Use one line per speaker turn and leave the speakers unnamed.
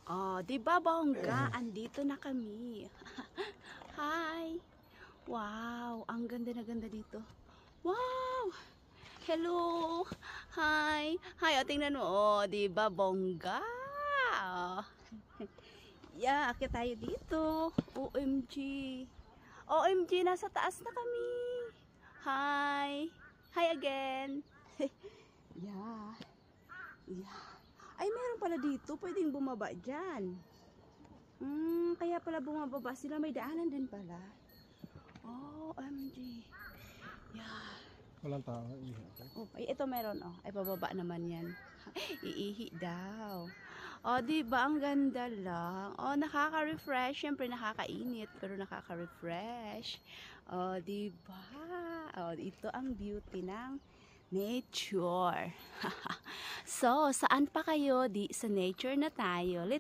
Oh, 'di ba bongga? Andito na kami. Hi. Wow, ang ganda na ganda dito. Wow! Hello. Hi. Hi, oh, tingnan mo. Oh, 'di ba bongga? Oh. Yeah, akit tayo dito. OMG. OMG, nasa taas na kami. Hi. Hi again. Yeah. Yeah. Ay, meron pala dito. Pwedeng bumaba dyan. Kaya pala bumababa sila. May daanan din pala. Oh, OMG. Yeah.
Walang tao. Iha.
Oh, ay, ito meron. Oh, ay, bababa naman yan. Iihi daw. Oh, diba? Ang ganda lang. Oh, nakaka-refresh. Siyempre, nakakainit. Pero nakaka-refresh. Oh, diba? Oh, ito ang beauty ng nature. So, saan pa kayo? Di sa nature na tayo.